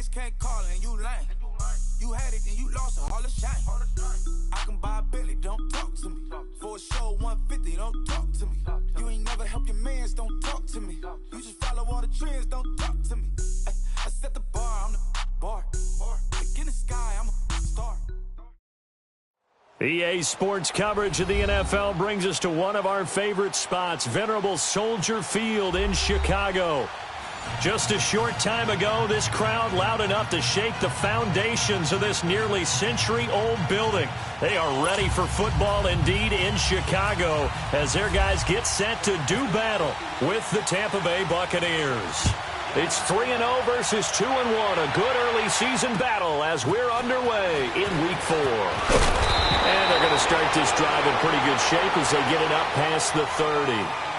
friends can't call and you lame. You had it and you lost it, all the shame. I can buy a Billy, don't talk to me. For a show 150, don't talk to me. You ain't never help your mans, don't talk to me. You just follow all the trends, don't talk to me. I set the bar, I'm the bar. Like in the sky, I'm a star. EA Sports coverage of the NFL brings us to one of our favorite spots, venerable Soldier Field in Chicago. Just a short time ago, this crowd loud enough to shake the foundations of this nearly century-old building. They are ready for football indeed in Chicago as their guys get set to do battle with the Tampa Bay Buccaneers. It's 3-0 versus 2-1, a good early season battle as we're underway in Week 4. And they're going to start this drive in pretty good shape as they get it up past the 30.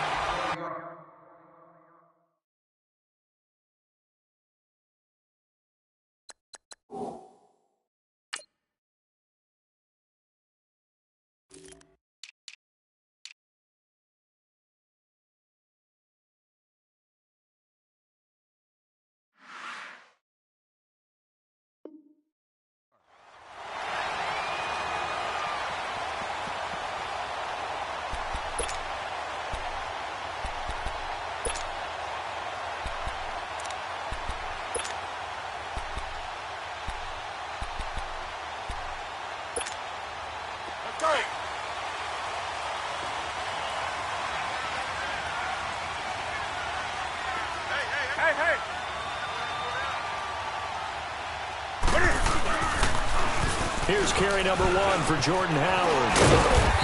Here's carry number 1 for Jordan Howard.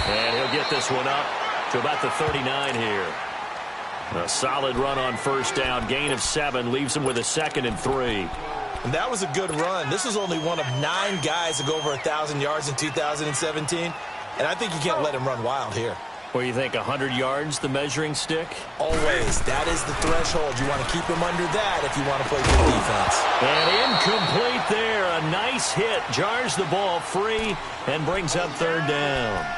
And he'll get this one up to about the 39 here. A solid run on first down. Gain of 7 leaves him with a 2nd and 3. And that was a good run. This is only one of 9 guys to go over 1,000 yards in 2017. And I think you can't let him run wild here. Well, you think 100 yards, the measuring stick? Always. That is the threshold. You want to keep him under that if you want to play good defense. And incomplete there. A nice hit. Jars the ball free and brings up 3rd down.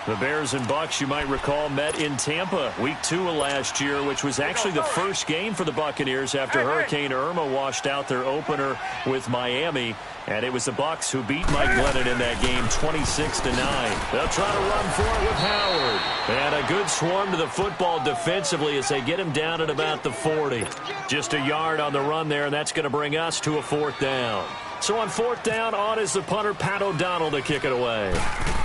The Bears and Bucs, you might recall, met in Tampa Week 2 of last year, which was actually the first game for the Buccaneers after Hurricane Irma washed out their opener with Miami. And it was the Bucs who beat Mike Glennon in that game 26-9. They'll try to run for it with Howard. And a good swarm to the football defensively as they get him down at about the 40. Just a yard on the run there, and that's going to bring us to a 4th down. So on 4th down, on is the punter, Pat O'Donnell, to kick it away.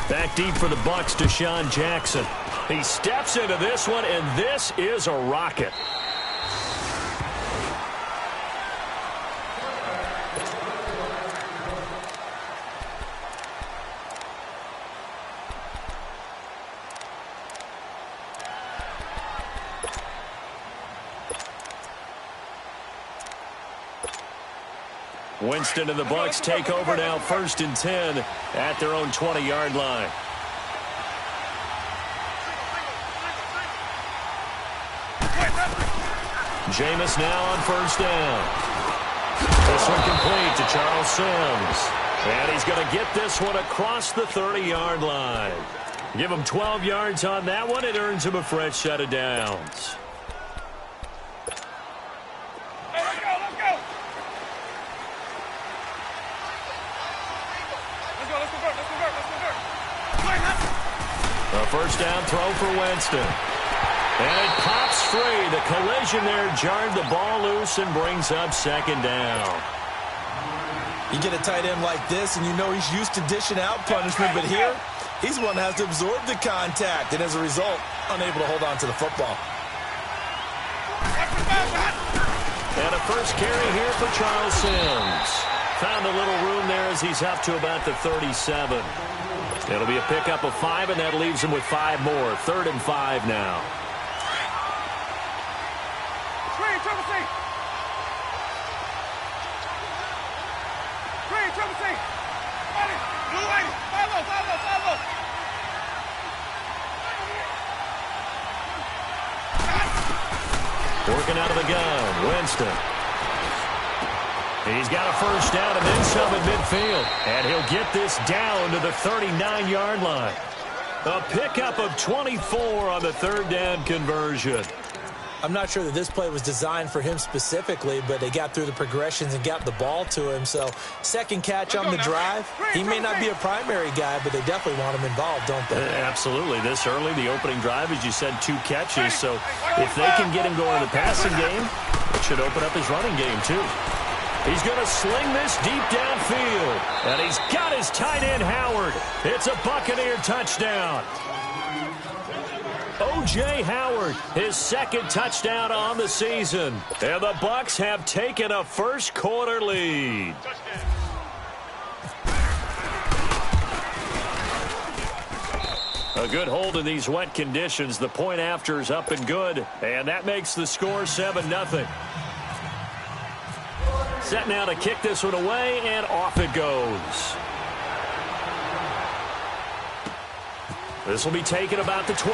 Back deep for the Bucs, Deshaun Jackson. He steps into this one, and this is a rocket. Winston and the Bucs take over now, 1st and 10 at their own 20-yard line. Jameis now on 1st down. This one complete to Charles Sims. And he's going to get this one across the 30-yard line. Give him 12 yards on that one. It earns him a fresh set of downs. A 1st down throw for Winston. And it pops free. The collision there jarred the ball loose and brings up 2nd down. You get a tight end like this, and you know he's used to dishing out punishment, but here, he's the one that has to absorb the contact, and as a result, unable to hold on to the football. And a first carry here for Charles Sims. Found a little room there as he's up to about the 37. It'll be a pickup of 5, and that leaves him with 5 more. 3rd and 5 now. Working out of the gun, Winston. He's got a 1st down and then some at midfield. And he'll get this down to the 39-yard line. A pickup of 24 on the 3rd down conversion. I'm not sure that this play was designed for him specifically, but they got through the progressions and got the ball to him. So second catch on the drive. He may not be a primary guy, but they definitely want him involved, don't they? Absolutely. This early, the opening drive, as you said, 2 catches. So if they can get him going in the passing game, it should open up his running game too. He's going to sling this deep downfield. And he's got his tight end, Howard. It's a Buccaneer touchdown. O.J. Howard, his second touchdown on the season. And the Bucs have taken a first quarter lead. A good hold in these wet conditions. The point after is up and good. And that makes the score 7-0. Set now to kick this one away, and off it goes. This will be taken about the 12.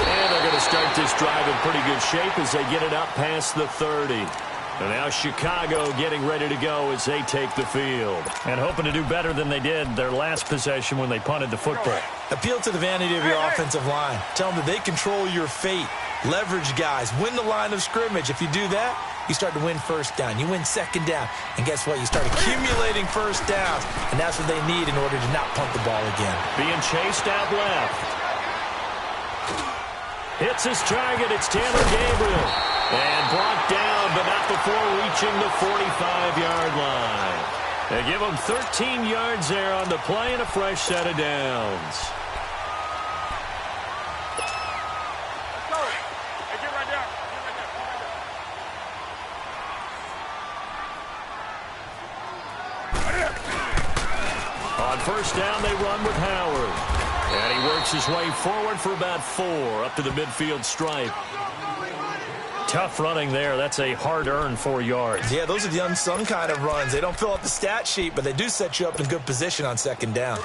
And they're going to start this drive in pretty good shape as they get it up past the 30. And now Chicago getting ready to go as they take the field. And hoping to do better than they did their last possession when they punted the football. Appeal to the vanity of your offensive line. Tell them that they control your fate. Leverage guys. Win the line of scrimmage. If you do that, you start to win first down. You win second down. And guess what? You start accumulating first downs. And that's what they need in order to not punt the ball again. Being chased out left. Hits his target. It's Taylor Gabriel. And brought down, but not before reaching the 45-yard line. They give him 13 yards there on the play and a fresh set of downs. On first down, they run with Howard. And he works his way forward for about 4 up to the midfield stripe. Tough running there. That's a hard-earned 4 yards. Yeah, those are the unsung kind of runs. They don't fill up the stat sheet, but they do set you up in good position on second down.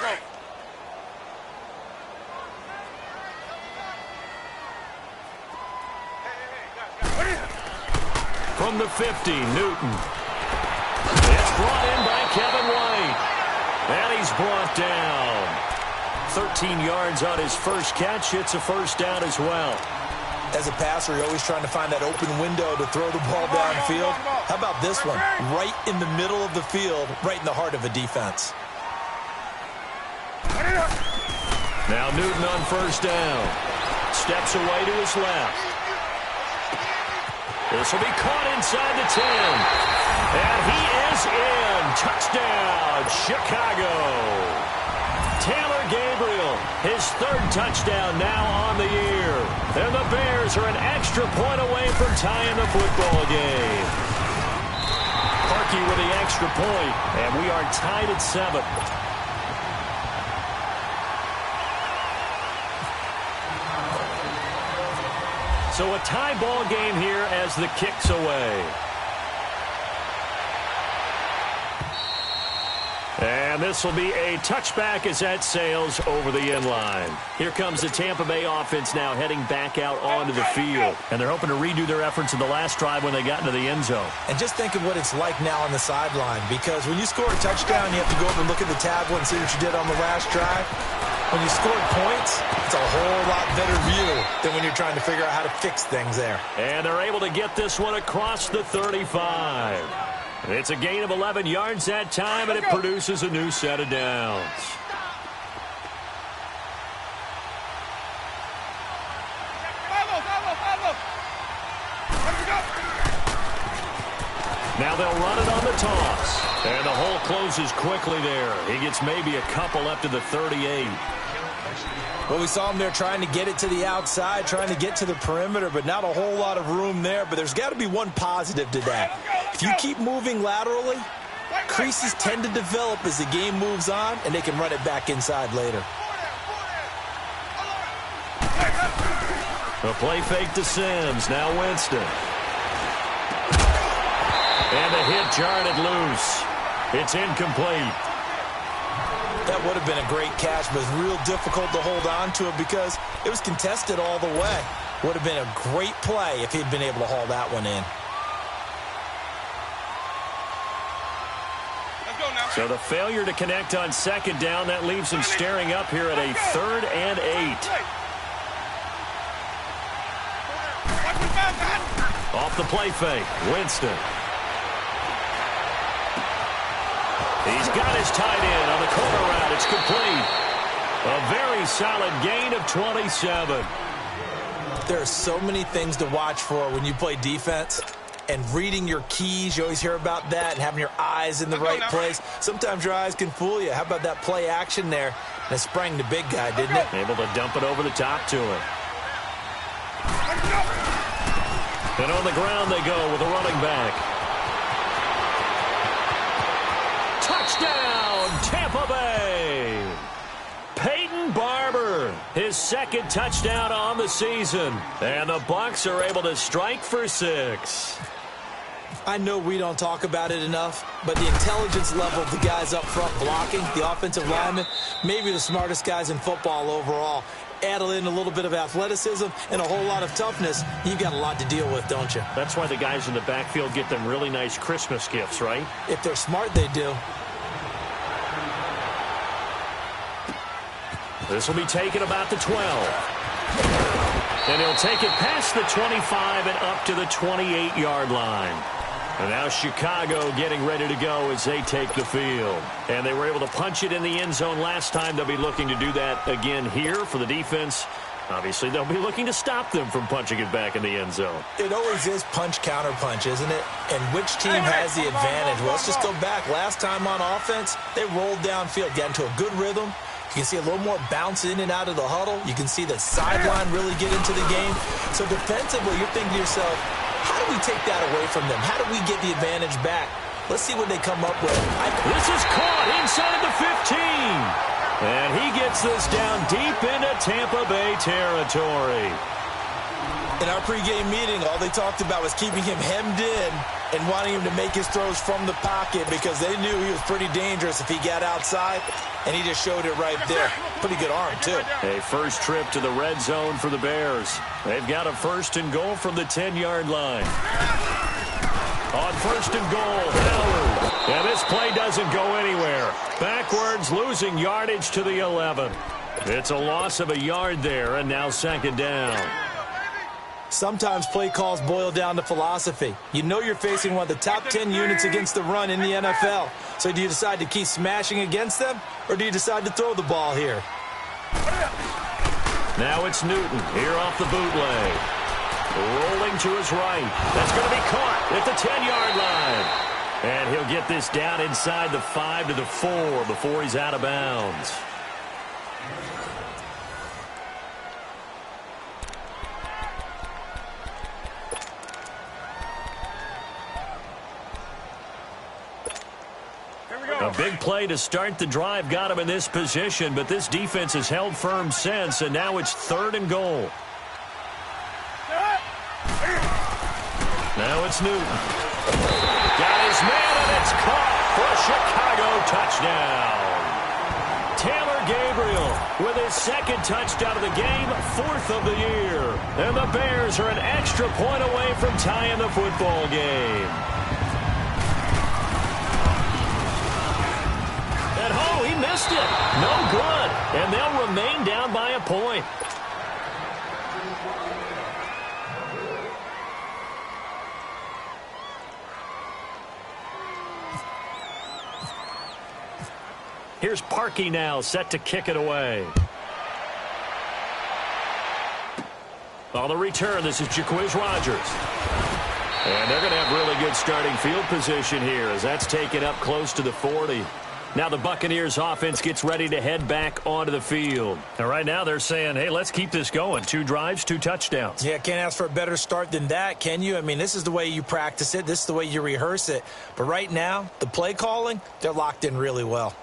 From the 50, Newton. It's brought in by Kevin White. And he's brought down. 13 yards on his first catch. It's a first down as well. As a passer, you're always trying to find that open window to throw the ball downfield. How about this one? Right in the middle of the field, right in the heart of a defense. Now Newton on first down. Steps away to his left. This will be caught inside the 10. And he is in. Touchdown, Chicago. Taylor Gabriel, his 3rd touchdown now on the year. And the Bears are an extra point away from tying the football game. Parkey with the extra point, and we are tied at 7. So a tie ball game here as the kick's away. And this will be a touchback as that sails over the end line. Here comes the Tampa Bay offense now heading back out onto the field. And they're hoping to redo their efforts in the last drive when they got into the end zone. And just think of what it's like now on the sideline, because when you score a touchdown, you have to go over and look at the tablet and see what you did on the last drive. When you scored points, it's a whole lot better view than when you're trying to figure out how to fix things there. And they're able to get this one across the 35. It's a gain of 11 yards that time, and it produces a new set of downs. Now they'll run it on the toss. And the hole closes quickly there. He gets maybe a couple up to the 38. Well, we saw him there trying to get it to the outside, trying to get to the perimeter, but not a whole lot of room there. But there's got to be one positive to that. If you keep moving laterally, creases tend to develop as the game moves on, and they can run it back inside later. A play fake to Sims. Now Winston. And the hit jarred it loose. It's incomplete. That would have been a great catch, but it's real difficult to hold on to it because it was contested all the way. Would have been a great play if he'd been able to haul that one in. So the failure to connect on second down, that leaves him staring up here at a 3rd and 8. Off the play fake, Winston. He's got his tight end on the corner route. It's complete. A very solid gain of 27. There are so many things to watch for when you play defense. And reading your keys, you always hear about that, and having your eyes in the right place. Sometimes your eyes can fool you. How about that play action there? And it sprang the big guy, didn't it? Able to dump it over the top to him. And on the ground they go with a running back. Touchdown, Tampa Bay! Peyton Barber, his second touchdown on the season. And the Bucs are able to strike for 6. I know we don't talk about it enough, but the intelligence level of the guys up front blocking, the offensive linemen, maybe the smartest guys in football overall. Add in a little bit of athleticism and a whole lot of toughness, you've got a lot to deal with, don't you? That's why the guys in the backfield get them really nice Christmas gifts, right? If they're smart, they do. This will be taken about the 12. And he'll take it past the 25 and up to the 28-yard line. And now Chicago getting ready to go as they take the field. And they were able to punch it in the end zone last time. They'll be looking to do that again here for the defense. Obviously, they'll be looking to stop them from punching it back in the end zone. It always is punch-counter-punch, isn't it? And which team has the advantage? Well, let's just go back. Last time on offense, they rolled downfield, got into a good rhythm. You can see a little more bounce in and out of the huddle. You can see the sideline really get into the game. So defensively, you're thinking to yourself, how do we take that away from them? How do we get the advantage back? Let's see what they come up with. This is caught inside the 15. And he gets this down deep into Tampa Bay territory. In our pregame meeting, all they talked about was keeping him hemmed in and wanting him to make his throws from the pocket because they knew he was pretty dangerous if he got outside, and he just showed it right there. Pretty good arm, too. A first trip to the red zone for the Bears. They've got a 1st and goal from the 10-yard line. On 1st and goal, Howard. And this play doesn't go anywhere. Backwards, losing yardage to the 11. It's a loss of a yard there, and now 2nd down. Sometimes play calls boil down to philosophy. You know you're facing one of the top 10 units against the run in the NFL. So do you decide to keep smashing against them, or do you decide to throw the ball here? Now it's Newton here off the bootleg. Rolling to his right. That's going to be caught at the 10-yard line. And he'll get this down inside the 5 to the 4 before he's out of bounds. A big play to start the drive got him in this position, but this defense has held firm since, and now it's 3rd and goal. Now it's Newton. Got his man, and it's caught for a Chicago touchdown. Taylor Gabriel with his 2nd touchdown of the game, 4th of the year. And the Bears are an extra point away from tying the football game. He missed it. No good. And they'll remain down by a point. Here's Parkey now, set to kick it away. On the return, this is Jaquiz Rogers. And they're going to have really good starting field position here as that's taken up close to the 40. Now the Buccaneers offense gets ready to head back onto the field. And right now they're saying, hey, let's keep this going. 2 drives, 2 touchdowns. Yeah, can't ask for a better start than that, can you? I mean, this is the way you practice it. This is the way you rehearse it. But right now, the play calling, they're locked in really well.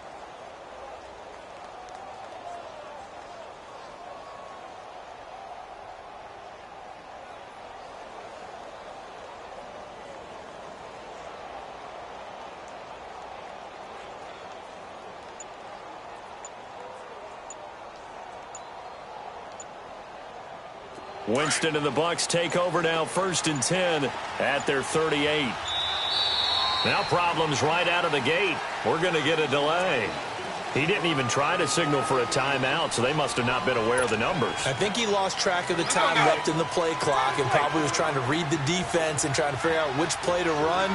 Winston and the Bucs take over now, 1st and 10 at their 38. Now problems right out of the gate. We're going to get a delay. He didn't even try to signal for a timeout, so they must have not been aware of the numbers. I think he lost track of the time left in the play clock and probably was trying to read the defense and trying to figure out which play to run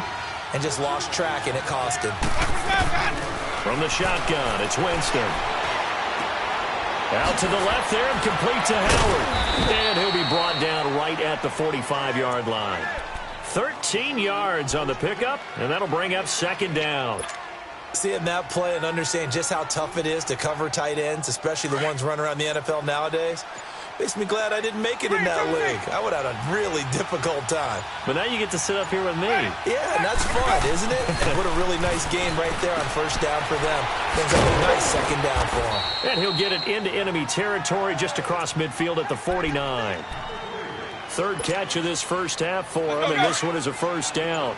and just lost track, and it cost him. From the shotgun, it's Winston. Out to the left there and complete to Howard. And he'll be brought down right at the 45-yard line. 13 yards on the pickup, and that'll bring up second down. Seeing that play and understand just how tough it is to cover tight ends, especially the ones running around the NFL nowadays, makes me glad I didn't make it in that league. I would have had a really difficult time. But now you get to sit up here with me. Yeah, and that's fun, isn't it? And what a really nice game right there on first down for them. Brings up a nice second down for him. And he'll get it into enemy territory just across midfield at the 49. Third catch of this first half for him, and this one is a first down.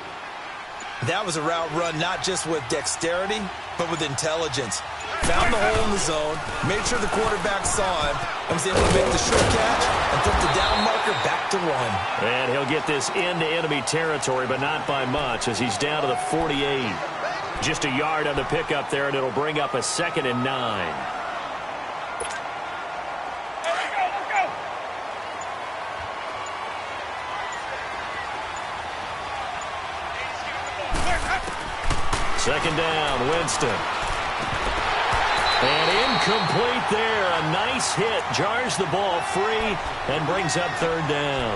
That was a route run not just with dexterity, but with intelligence. Found the hole in the zone, made sure the quarterback saw him, and was able to make the short catch and put the down marker back to run. And he'll get this into enemy territory, but not by much, as he's down to the 48. Just a yard on the pickup there, and it'll bring up a 2nd and 9. Second down, Winston. And incomplete there. A nice hit. Jars the ball free and brings up third down.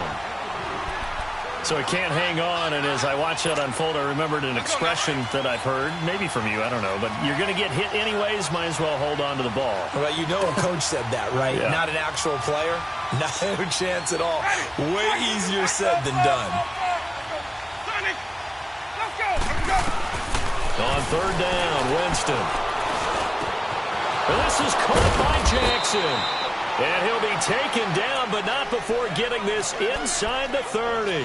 So he can't hang on, and as I watch that unfold, I remembered an expression that I've heard, maybe from you, I don't know, but you're going to get hit anyways, might as well hold on to the ball. Well, you know a coach said that, right? Yeah. Not an actual player. No chance at all. Way easier said than done. On third down, Winston. And this is caught by Jackson. And he'll be taken down, but not before getting this inside the 30.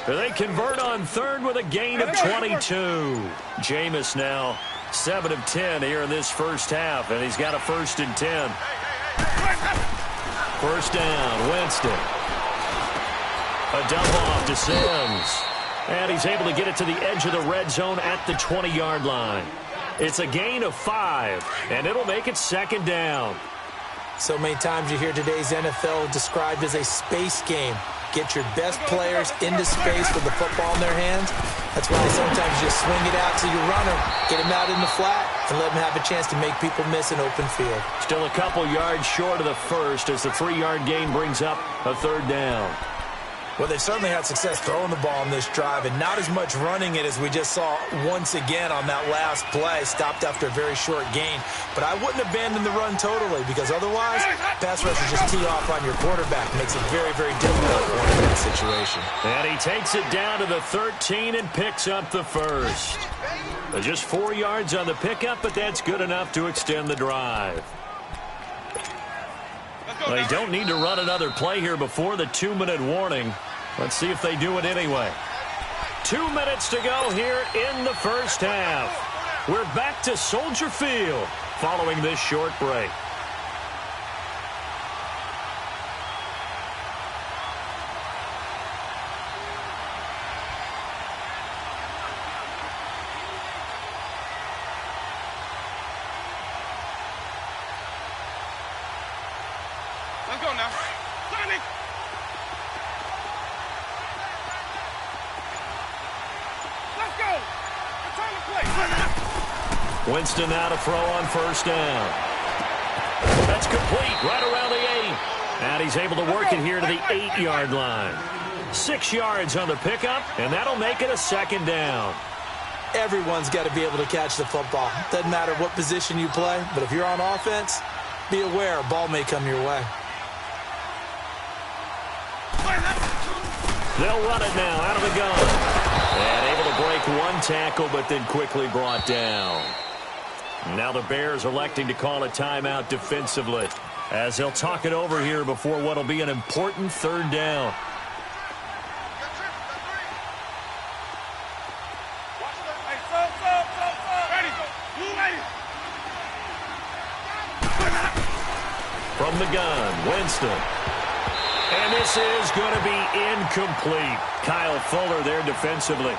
They convert on third with a gain of 22. Jameis now 7 of 10 here in this first half, and he's got a 1st and 10. First down, Winston. A dump off to Sims. And he's able to get it to the edge of the red zone at the 20-yard line. It's a gain of 5, and it'll make it second down. So many times you hear today's NFL described as a space game. Get your best players into space with the football in their hands. That's why sometimes you swing it out to your runner, get him out in the flat, and let him have a chance to make people miss an open field. Still a couple yards short of the first as the 3-yard gain brings up a third down. Well, they've certainly had success throwing the ball in this drive, and not as much running it as we just saw once again on that last play. Stopped after a very short gain. But I wouldn't abandon the run totally, because otherwise, pass rushers just tee off on your quarterback. Makes it very, very difficult for him in that situation. And he takes it down to the 13 and picks up the first. Just 4 yards on the pickup, but that's good enough to extend the drive. Well, they don't need to run another play here before the 2-minute warning. Let's see if they do it anyway. 2 minutes to go here in the first half. We're back to Soldier Field following this short break. Let's go now. Sonic! Let's go! Return the play. Winston now to throw on first down. That's complete right around the 8. And he's able to work it here to the 8-yard line. 6 yards on the pickup, and that'll make it a second down. Everyone's got to be able to catch the football. Doesn't matter what position you play, but if you're on offense, be aware a ball may come your way. They'll run it now out of the gun. And able to break one tackle, but then quickly brought down. Now the Bears electing to call a timeout defensively, as they'll talk it over here before what will be an important third down. From the gun, Winston. And this is going to be incomplete. Kyle Fuller there defensively.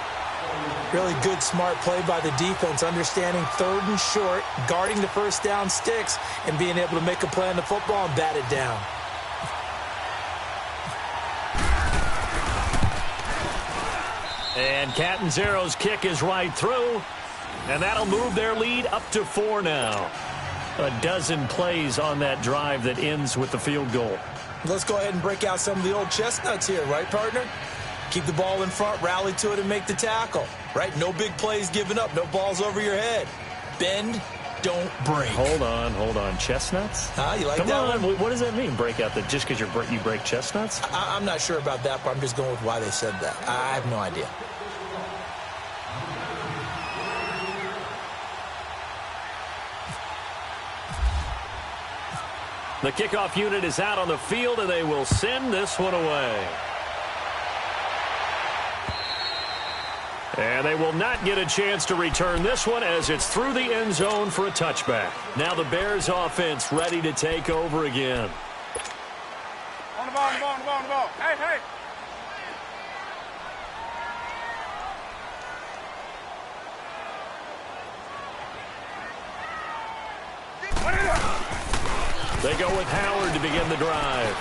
Really good, smart play by the defense, understanding third and short, guarding the first down sticks, and being able to make a play on the football and bat it down. And Catanzaro's kick is right through, and that'll move their lead up to 4 now. A dozen plays on that drive that ends with the field goal. Let's go ahead and break out some of the old chestnuts here, right, partner? Keep the ball in front, rally to it, and make the tackle, right? No big plays given up, no balls over your head. Bend, don't break. Hold on. Chestnuts? You like Come that on. one? What does that mean, break out? Just because you break chestnuts? I'm not sure about that, but I'm just going with why they said that. I have no idea. The kickoff unit is out on the field, and they will send this one away. And they will not get a chance to return this one as it's through the end zone for a touchback. Now the Bears offense ready to take over again. On the ball. Hey. They go with Howard to begin the drive.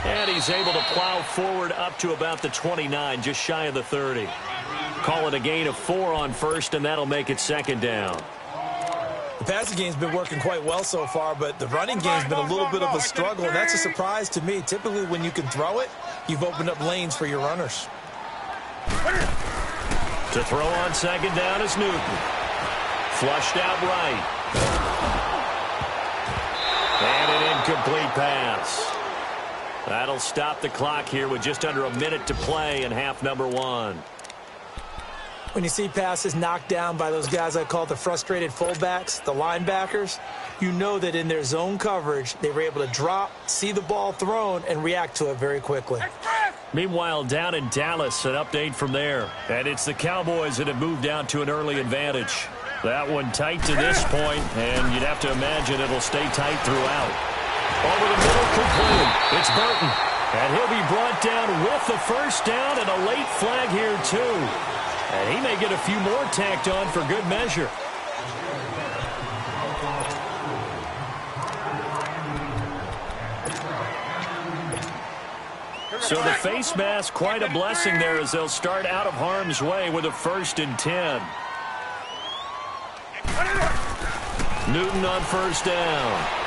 And he's able to plow forward up to about the 29, just shy of the 30. Call it a gain of 4 on first, and that'll make it second down. The passing game's been working quite well so far, but the running game's been a little bit of a struggle, and that's a surprise to me. Typically, when you can throw it, you've opened up lanes for your runners. To throw on second down is Newton. Flushed out right. And an incomplete pass. That'll stop the clock here with just under a minute to play in half number 1. When you see passes knocked down by those guys I call the frustrated fullbacks, the linebackers, you know that in their zone coverage, they were able to drop, see the ball thrown, and react to it very quickly. Meanwhile, down in Dallas, an update from there. And it's the Cowboys that have moved out to an early advantage. That one tight to this point, and you'd have to imagine it'll stay tight throughout. Over the middle, complete. It's Burton. And he'll be brought down with the first down and a late flag here, too. And he may get a few more tacked on for good measure. So the face mask, quite a blessing there as they'll start out of harm's way with a 1st and 10. Newton on first down.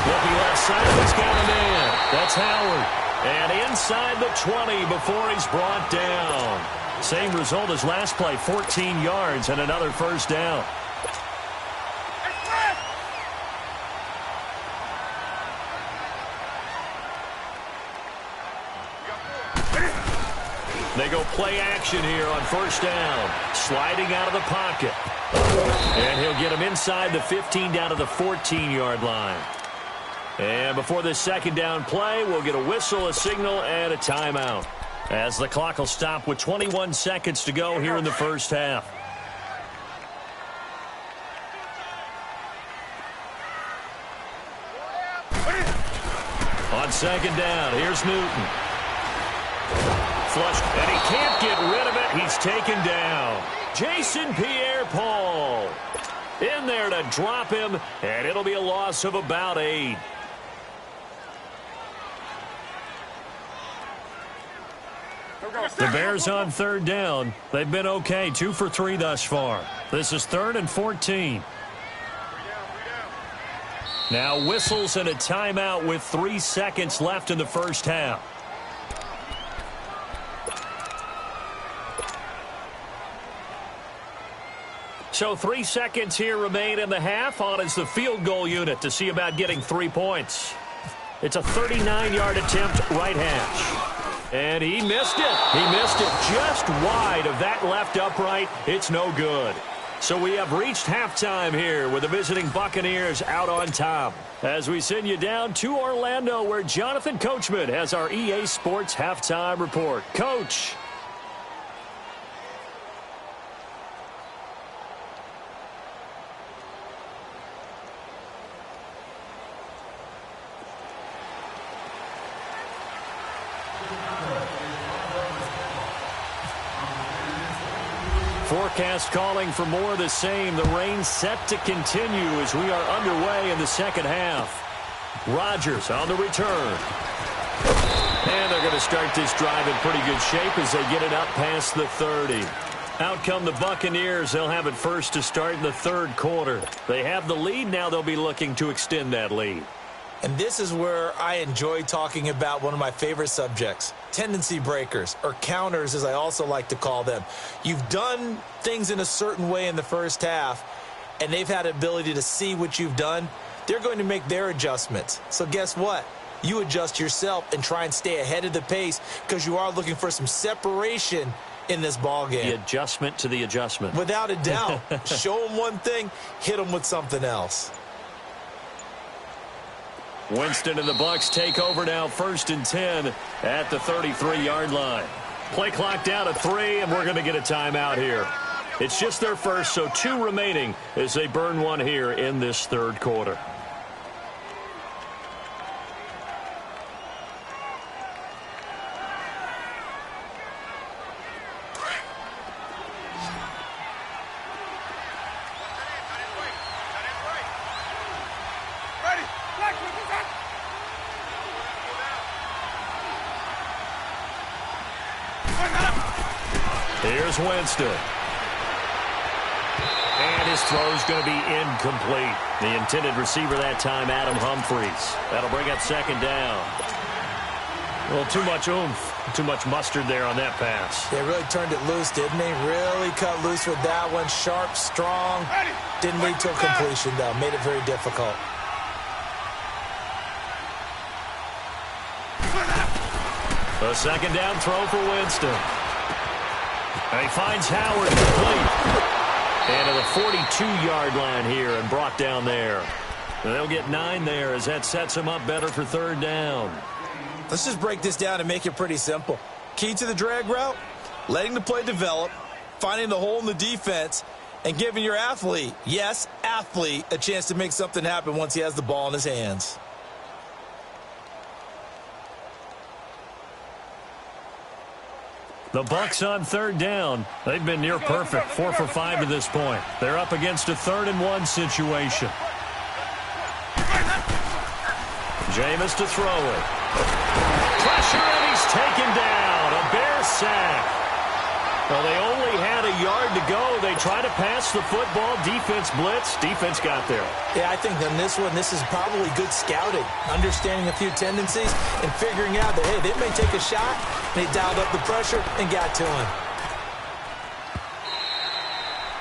Looking left side, he's got a man. That's Howard. And inside the 20 before he's brought down. Same result as last play, 14 yards and another first down. They go play action here on first down. Sliding out of the pocket. And he'll get him inside the 15 down to the 14-yard line. And before this second down play, we'll get a whistle, a signal, and a timeout. As the clock will stop with 21 seconds to go here in the first half. On second down, here's Newton. Flushed, and he can't get rid of it. He's taken down. Jason Pierre-Paul in there to drop him, and it'll be a loss of about 8. The Bears on third down. They've been okay, 2 for 3 thus far. This is 3rd and 14. Now whistles and a timeout with 3 seconds left in the first half. So 3 seconds here remain in the half. On is the field goal unit to see about getting 3 points. It's a 39-yard attempt, right hash. And he missed it. He missed it just wide of that left upright. It's no good. So we have reached halftime here with the visiting Buccaneers out on top. As we send you down to Orlando, where Jonathan Coachman has our EA Sports halftime report. Coach. Forecast calling for more of the same. The rain set to continue as we are underway in the second half. Rodgers on the return. And they're going to start this drive in pretty good shape as they get it up past the 30. Out come the Buccaneers. They'll have it first to start in the third quarter. They have the lead. Now they'll be looking to extend that lead. And this is where I enjoy talking about one of my favorite subjects, tendency breakers, or counters as I also like to call them. You've done things in a certain way in the first half, and they've had the ability to see what you've done. They're going to make their adjustments. So guess what? You adjust yourself and try and stay ahead of the pace because you are looking for some separation in this ball game. The adjustment to the adjustment. Without a doubt. Show them one thing, hit them with something else. Winston and the Bucs take over now, 1st and 10 at the 33-yard line. Play clock down to 3, and we're going to get a timeout here. It's just their first, so 2 remaining as they burn one here in this third quarter. Here's Winston. And his throw's going to be incomplete. The intended receiver that time, Adam Humphries. That'll bring up 2nd down. A little too much oomph, too much mustard there on that pass. They really turned it loose, didn't they? Really cut loose with that one. Sharp, strong. Didn't lead to a completion, though. Made it very difficult. A 2nd down throw for Winston. And he finds Howard complete. And to the 42-yard line here and brought down there. And they'll get 9 there as that sets him up better for 3rd down. Let's just break this down and make it pretty simple. Key to the drag route, letting the play develop, finding the hole in the defense, and giving your athlete, yes, athlete, a chance to make something happen once he has the ball in his hands. The Bucs on 3rd down. They've been near perfect, 4 for 5 to this point. They're up against a 3rd and 1 situation. Jameis to throw it. Pressure, and he's taken down. A Bear sack. Well, they only had a yard to go. They try to pass the football. Defense blitz. Defense got there. Yeah, I think on this one, this is probably good scouting, understanding a few tendencies, and figuring out that, hey, they may take a shot. They dialed up the pressure and got to him.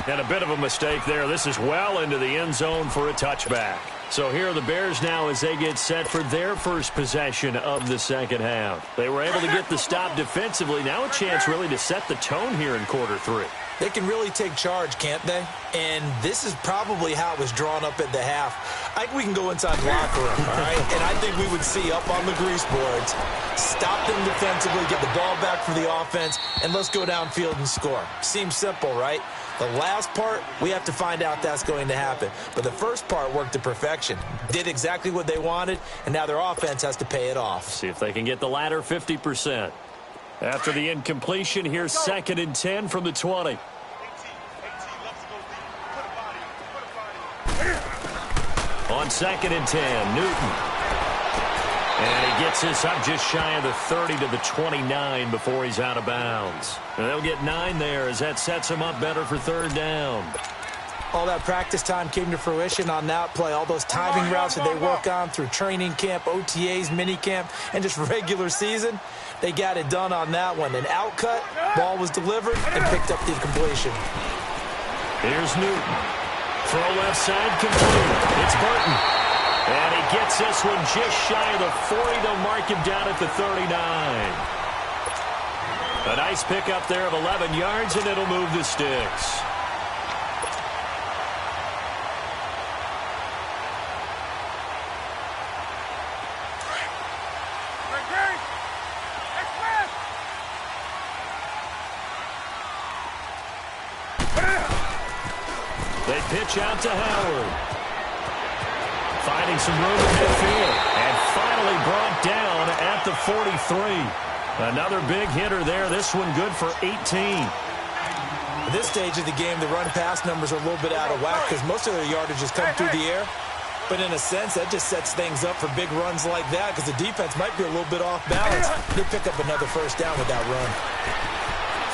And a bit of a mistake there. This is well into the end zone for a touchback. So here are the Bears now as they get set for their first possession of the second half. They were able to get the stop defensively. Now a chance really to set the tone here in quarter 3. They can really take charge, can't they? And this is probably how it was drawn up at the half. I think we can go inside the locker room, all right? And I think we would see up on the grease boards, stop them defensively, get the ball back for the offense, and let's go downfield and score. Seems simple, right? The last part, we have to find out that's going to happen. But the first part worked to perfection. Did exactly what they wanted, and now their offense has to pay it off. See if they can get the latter 50%. After the incompletion, here's 2nd and 10 from the 20. On 2nd and 10, Newton. And he gets this up just shy of the 30 to the 29 before he's out of bounds. And they'll get 9 there as that sets him up better for 3rd down. All that practice time came to fruition on that play. All those timing routes that they work on through training camp, OTAs, minicamp, and just regular season, they got it done on that one. An outcut, ball was delivered, and picked up the completion. Here's Newton. Throw left side, complete. It's Burton. And he gets this one just shy of the 40. They'll mark him down at the 39. A nice pickup there of 11 yards, and it'll move the sticks. They pitch out to Howard. Finding some room in midfield. And finally brought down at the 43. Another big hitter there. This one good for 18. At this stage of the game, the run-pass numbers are a little bit out of whack because most of their yardage has come through the air. But in a sense, that just sets things up for big runs like that because the defense might be a little bit off balance. They pick up another first down with that run.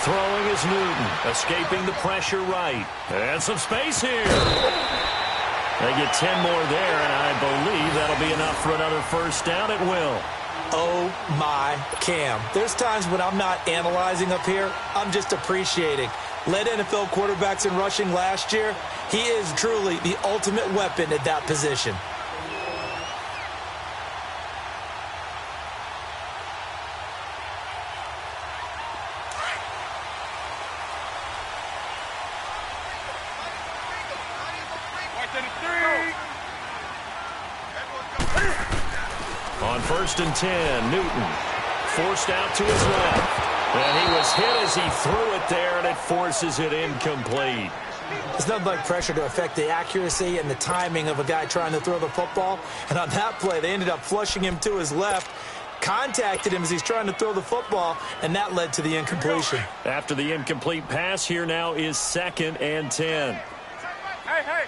Throwing is Newton, escaping the pressure right. And some space here. They get 10 more there, and I believe that'll be enough for another first down. It will. Oh, my Cam. There's times when I'm not analyzing up here. I'm just appreciating. Led NFL quarterbacks in rushing last year. He is truly the ultimate weapon at that position. On 1st and 10, Newton forced out to his left. And he was hit as he threw it there, and it forces it incomplete. It's nothing like pressure to affect the accuracy and the timing of a guy trying to throw the football. And on that play, they ended up flushing him to his left, contacted him as he's trying to throw the football, and that led to the incompletion. After the incomplete pass, here now is 2nd and 10. Hey.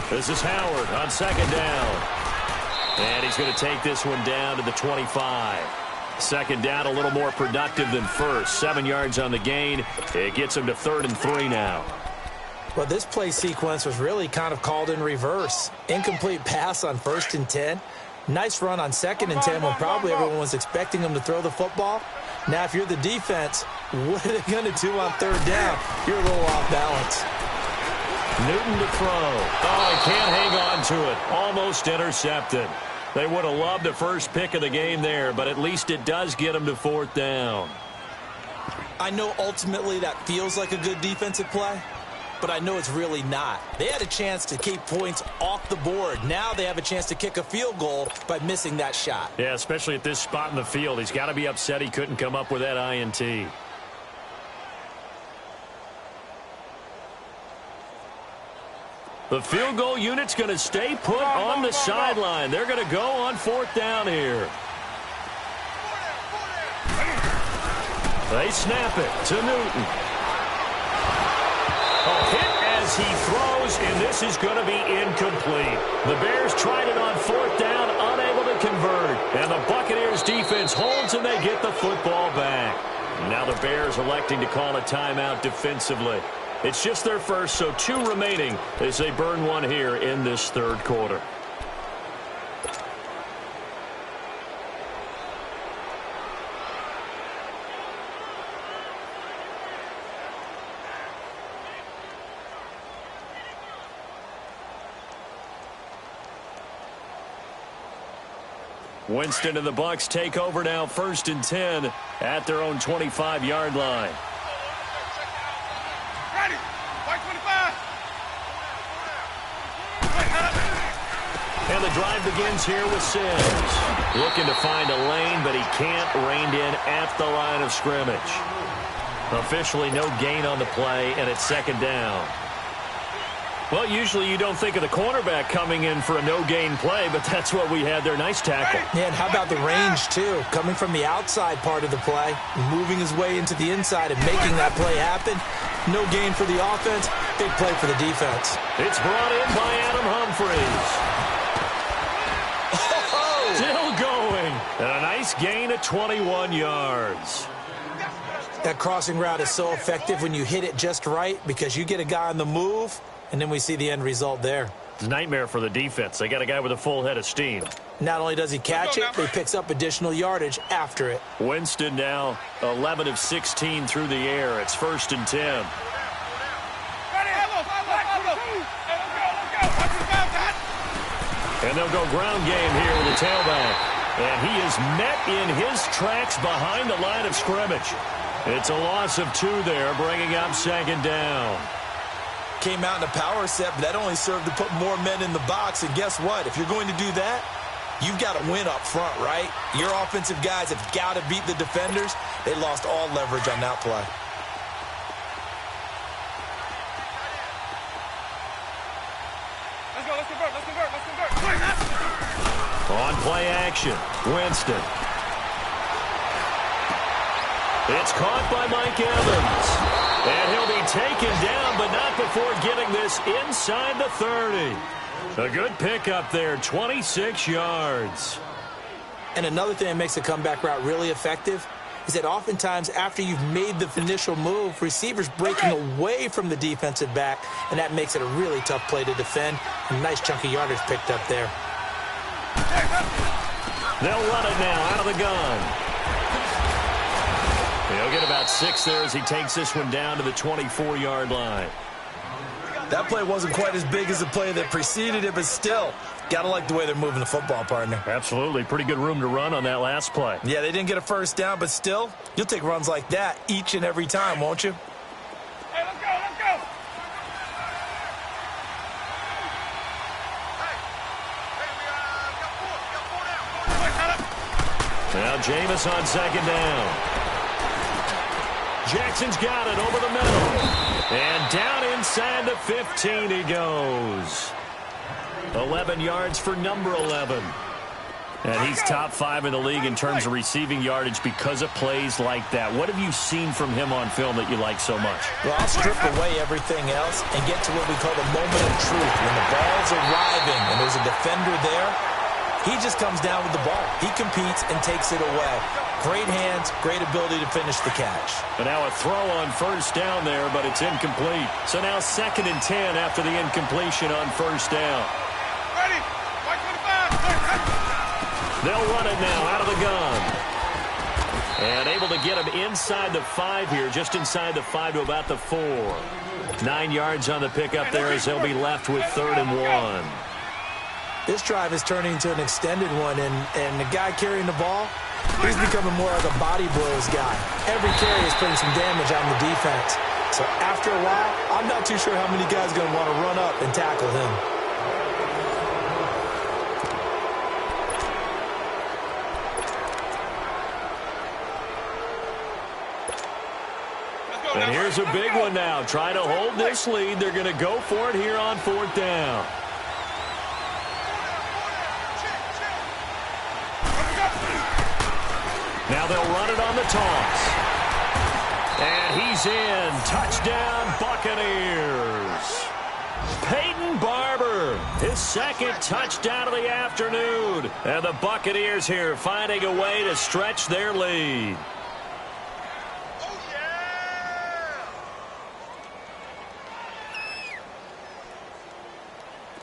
This is Howard on 2nd down. And he's going to take this one down to the 25. 2nd down, a little more productive than first. 7 yards on the gain. It gets him to 3rd and 3 now. Well, this play sequence was really kind of called in reverse. Incomplete pass on 1st and 10. Nice run on 2nd and 10 when probably everyone was expecting him to throw the football. Now, if you're the defense, what are they going to do on 3rd down? You're a little off balance. Newton to throw. Oh, he can't hang on to it. Almost intercepted. They would have loved the first pick of the game there, but at least it does get them to 4th down. I know ultimately that feels like a good defensive play, but I know it's really not. They had a chance to keep points off the board. Now they have a chance to kick a field goal by missing that shot. Yeah, especially at this spot in the field. He's got to be upset he couldn't come up with that INT. The field goal unit's going to stay put on the sideline. They're going to go on 4th down here. They snap it to Newton. A hit as he throws, and this is going to be incomplete. The Bears tried it on 4th down, unable to convert. And the Buccaneers defense holds, and they get the football back. Now the Bears electing to call a timeout defensively. It's just their first, so 2 remaining as they burn one here in this 3rd quarter. Winston and the Bucs take over now, 1st and 10 at their own 25-yard line. And the drive begins here with Sims. Looking to find a lane, but he can't rein in at the line of scrimmage. Officially no gain on the play, and it's 2nd down. Well, usually you don't think of the cornerback coming in for a no-gain play, but that's what we had there. Nice tackle. Yeah, and how about the range, too? Coming from the outside part of the play, moving his way into the inside and making that play happen. No gain for the offense, big play for the defense. It's brought in by Adam Humphries. Still going. And a nice gain of 21 yards. That crossing route is so effective when you hit it just right because you get a guy on the move, and then we see the end result there. It's a nightmare for the defense. They got a guy with a full head of steam. Not only does he catch it, but he picks up additional yardage after it. Winston now 11 of 16 through the air. It's 1st and 10. And they'll go ground game here with the tailback. And he is met in his tracks behind the line of scrimmage. It's a loss of 2 there, bringing up 2nd down. Came out in a power set, but that only served to put more men in the box. And guess what? If you're going to do that, you've got to win up front, right? Your offensive guys have got to beat the defenders. They lost all leverage on that play. Let's convert. On play action, Winston. It's caught by Mike Evans. And he'll be taken down, but not before getting this inside the 30. A good pickup there, 26 yards. And another thing that makes a comeback route really effective is that oftentimes after you've made the initial move, receivers breaking away from the defensive back, and that makes it a really tough play to defend. A nice chunk of yardage picked up there. They'll run it now out of the gun. He'll get about 6 there as he takes this one down to the 24-yard line. That play wasn't quite as big as the play that preceded it, but still, got to like the way they're moving the football, partner. Absolutely. Pretty good room to run on that last play. Yeah, they didn't get a first down, but still, you'll take runs like that each and every time, won't you? Hey, let's go, let's go. Now Jameis on second down. Jackson's got it over the middle. And down inside the 15 he goes. 11 yards for number 11. And he's top 5 in the league in terms of receiving yardage because of plays like that. What have you seen from him on film that you like so much? Well, I'll strip away everything else and get to what we call the moment of truth. When the ball's arriving and there's a defender there, he just comes down with the ball. He competes and takes it away. Great hands, great ability to finish the catch. And now a throw on first down there, but it's incomplete. So now 2nd and 10 after the incompletion on first down. Ready? White 25. They'll run it now out of the gun. And able to get him inside the 5 here, just inside the 5 to about the 4. 9 yards on the pickup there as they'll be left with 3rd and 1. This drive is turning into an extended one, and the guy carrying the ball, he's becoming more like a body blows guy. Every carry is putting some damage on the defense. So after a while, I'm not too sure how many guys are going to want to run up and tackle him. And here's a big one now. Trying to hold this lead. They're going to go for it here on 4th down. Now they'll run it on the toss. And he's in. Touchdown, Buccaneers. Peyton Barber, his 2nd touchdown of the afternoon. And the Buccaneers here finding a way to stretch their lead.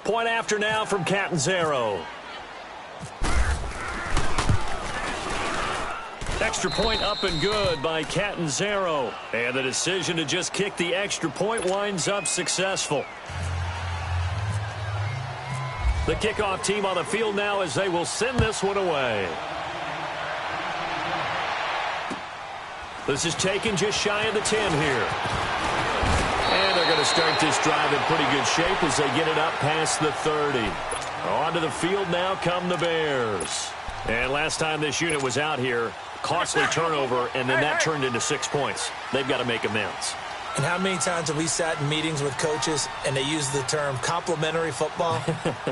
Point after now from Catanzaro. Extra point up and good by Catanzaro. And the decision to just kick the extra point winds up successful. The kickoff team on the field now as they will send this one away. This is taken just shy of the 10 here. And they're going to start this drive in pretty good shape as they get it up past the 30. Onto the field now come the Bears. And last time this unit was out here, costly turnover, and then that turned into 6 points. They've got to make amends. And how many times have we sat in meetings with coaches and they use the term complementary football?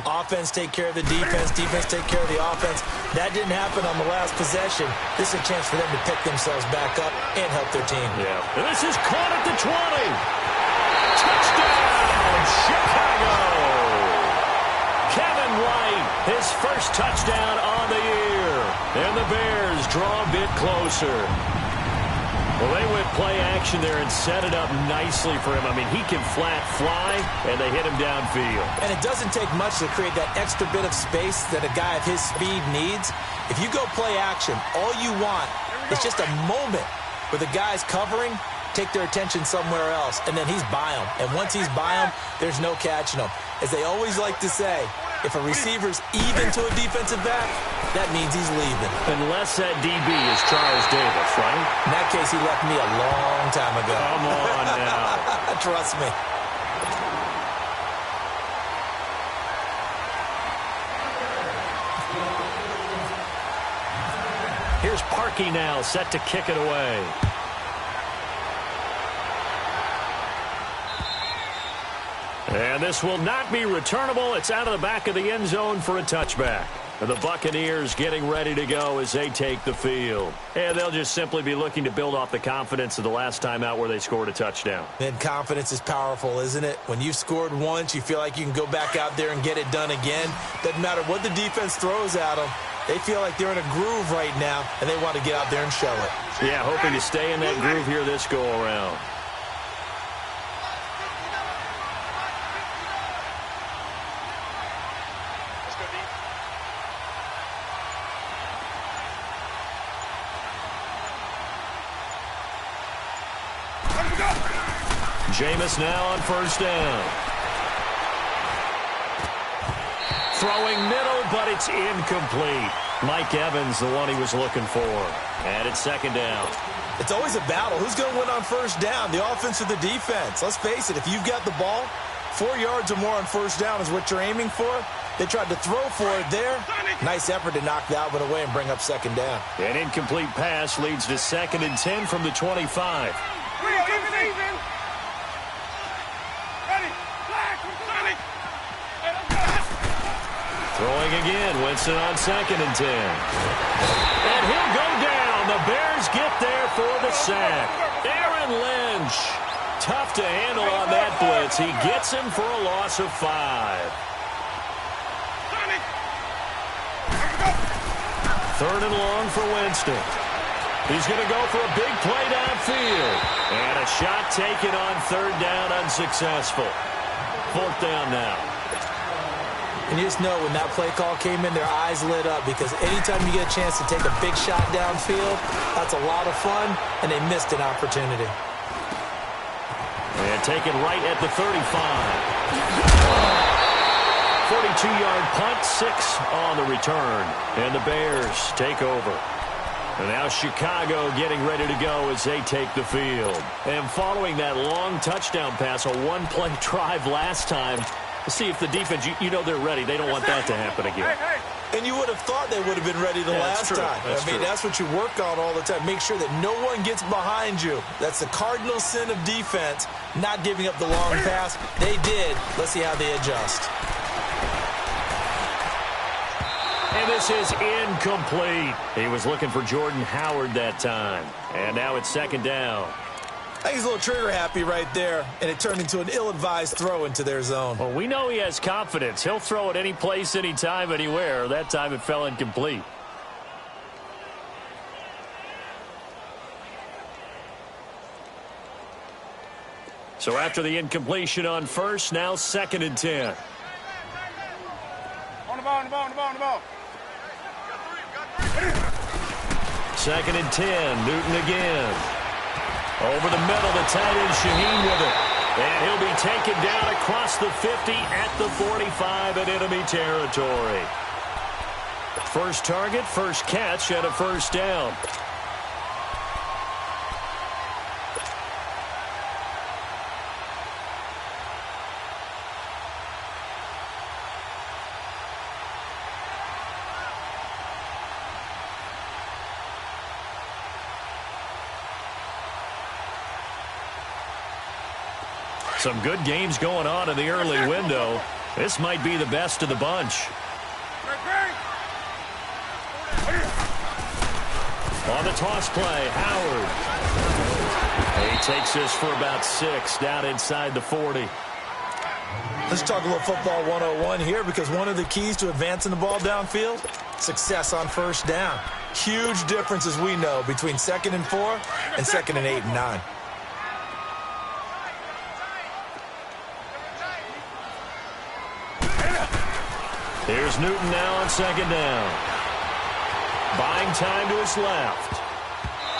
Offense take care of the defense, defense take care of the offense. That didn't happen on the last possession. This is a chance for them to pick themselves back up and help their team. Yeah. And this is caught at the 20. Touchdown, Chicago! Kevin White, his first touchdown on the year. And the Bears draw a bit closer. Well, they went play action there and set it up nicely for him. I mean, he can flat fly, and they hit him downfield. And it doesn't take much to create that extra bit of space that a guy of his speed needs. If you go play action, all you want is just a moment where the guy's covering, take their attention somewhere else, and then he's by him. And once he's by him, there's no catching him. As they always like to say, if a receiver's even to a defensive back, that means he's leaving. Unless that DB is Charles Davis, right? In that case, he left me a long time ago. Come on now. Trust me. Here's Parkey now, set to kick it away. And this will not be returnable. It's out of the back of the end zone for a touchback. The Buccaneers getting ready to go as they take the field. And they'll just simply be looking to build off the confidence of the last time out where they scored a touchdown. And confidence is powerful, isn't it? When you've scored once, you feel like you can go back out there and get it done again. Doesn't matter what the defense throws at them. They feel like they're in a groove right now, and they want to get out there and show it. Yeah, hoping to stay in that groove here this go-around. Jameis now on first down. Throwing middle, but it's incomplete. Mike Evans, the one he was looking for. And it's second down. It's always a battle. Who's going to win on first down, the offense or the defense? Let's face it, if you've got the ball, 4 yards or more on first down is what you're aiming for. They tried to throw for it there. Nice effort to knock that one away and bring up second down. An incomplete pass leads to 2nd and 10 from the 25. Throwing again, Winston on 2nd and 10. And he'll go down. The Bears get there for the sack. Aaron Lynch. Tough to handle on that blitz. He gets him for a loss of 5. 3rd and long for Winston. He's going to go for a big play downfield. And a shot taken on 3rd down, unsuccessful. 4th down now. And you just know when that play call came in, their eyes lit up because anytime you get a chance to take a big shot downfield, that's a lot of fun, and they missed an opportunity. And taken right at the 35. 42-yard punt, 6 on the return. And the Bears take over. And now Chicago getting ready to go as they take the field. And following that long touchdown pass, a one-play drive last time, see if the defense, you know they're ready. They don't want that to happen again. And you would have thought they would have been ready the last time. That's what you work on all the time. Make sure that no one gets behind you. That's the cardinal sin of defense, not giving up the long pass. They did. Let's see how they adjust. And this is incomplete. He was looking for Jordan Howard that time. And now it's 2nd down. I think he's a little trigger happy right there, and it turned into an ill-advised throw into their zone. Well, we know he has confidence. He'll throw it any place, anytime, anywhere. That time it fell incomplete. So after the incompletion on first, now 2nd and 10. On the ball, on the ball, on the ball, on the ball. 2nd and 10, Newton again. Over the middle, the tight end Shaheen with it. And he'll be taken down across the 50 at the 45 in enemy territory. First target, first catch, and a first down. Some good games going on in the early window. This might be the best of the bunch. On the toss play, Howard. He takes this for about 6 down inside the 40. Let's talk a little football 101 here because one of the keys to advancing the ball downfield, success on first down. Huge difference, as we know, between 2nd and 4 and 2nd and 8 and 9. Here's Newton now on 2nd down. Buying time to his left.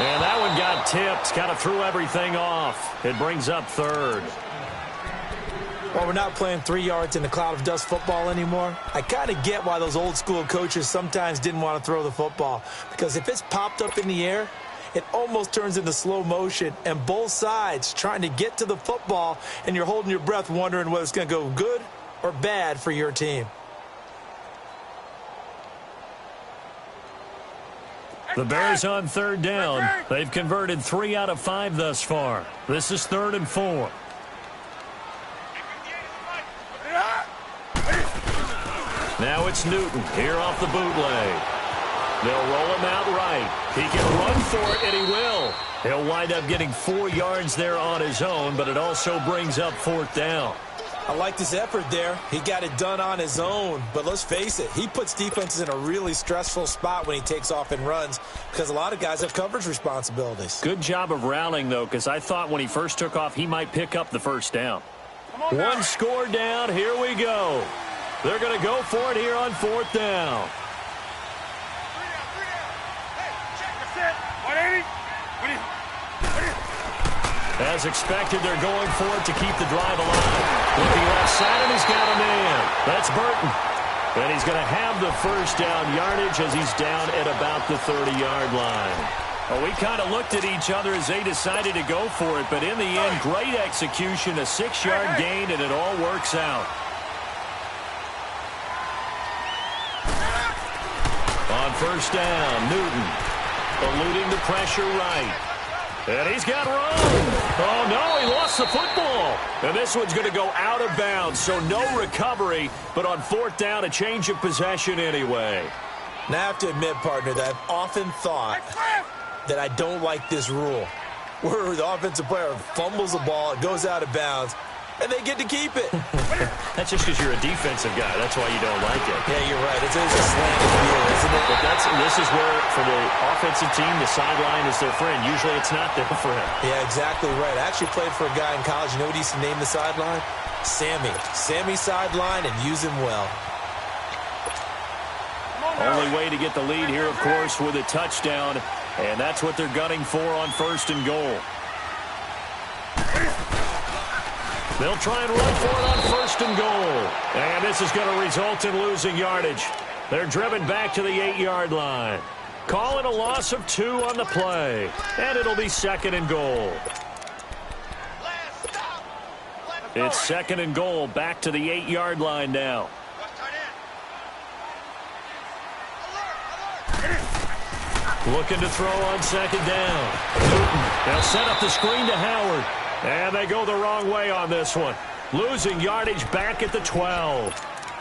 And that one got tipped. Kind of threw everything off. It brings up 3rd. Well, we're not playing 3 yards in the cloud of dust football anymore. I kind of get why those old school coaches sometimes didn't want to throw the football. Because if it's popped up in the air, it almost turns into slow motion. And both sides trying to get to the football, and you're holding your breath wondering whether it's going to go good or bad for your team. The Bears on 3rd down. They've converted 3 out of 5 thus far. This is 3rd and 4. Now it's Newton here off the bootleg. They'll roll him out right. He can run for it, and he will. He'll wind up getting 4 yards there on his own, but it also brings up 4th down. I liked his effort there. He got it done on his own. But let's face it, he puts defenses in a really stressful spot when he takes off and runs because a lot of guys have coverage responsibilities. Good job of rallying, though, because I thought when he first took off, he might pick up the 1st down. One score down. Here we go. They're going to go for it here on 4th down. As expected, they're going for it to keep the drive alive. Looking left side, and he's got a man. That's Burton. And he's going to have the 1st down yardage as he's down at about the 30-yard line. Well, we kind of looked at each other as they decided to go for it, but in the end, great execution, a 6-yard gain, and it all works out. On 1st down, Newton eluding the pressure right. And he's got room. Oh, no, he lost the football. And this one's going to go out of bounds, so no recovery. But on 4th down, a change of possession anyway. Now, I have to admit, partner, that I've often thought that I don't like this rule, where the offensive player fumbles the ball, it goes out of bounds, and they get to keep it. That's just because you're a defensive guy. That's why you don't like it. Yeah, you're right. It's a slanted view, isn't it? But this is where, for the offensive team, the sideline is their friend. Usually it's not their friend. Yeah, exactly right. I actually played for a guy in college. You know what he used to name the sideline? Sammy. Sammy sideline, and use him well. Only way to get the lead here, of course, with a touchdown. And that's what they're gunning for on 1st and goal. They'll try and run for it on 1st and goal. And this is going to result in losing yardage. They're driven back to the 8-yard line. Call it a loss of 2 on the play. And it'll be 2nd and goal. It's 2nd and goal, back to the 8-yard line now. Looking to throw on 2nd down. Newton. They'll set up the screen to Howard. And they go the wrong way on this one. Losing yardage back at the 12.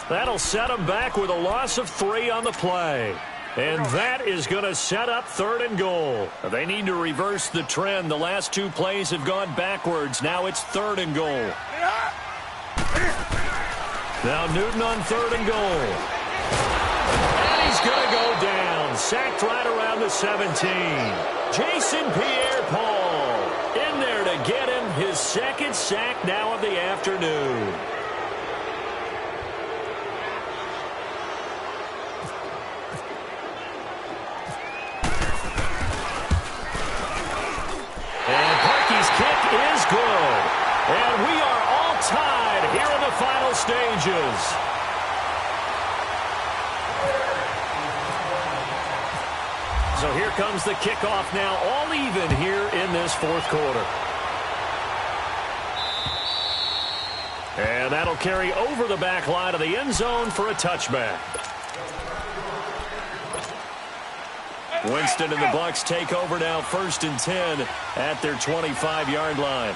That'll set them back with a loss of 3 on the play. And that is going to set up 3rd and goal. They need to reverse the trend. The last 2 plays have gone backwards. Now it's 3rd and goal. Now Newton on 3rd and goal. And he's going to go down. Sacked right around the 17. Jason Pierre-Paul in there to get him his 2nd sack now of the afternoon. And Parkey's kick is good. And we are all tied here in the final stages. So here comes the kickoff now, all even here in this 4th quarter. And that'll carry over the back line of the end zone for a touchback. Winston and the Bucs take over now, 1st and 10 at their 25-yard line.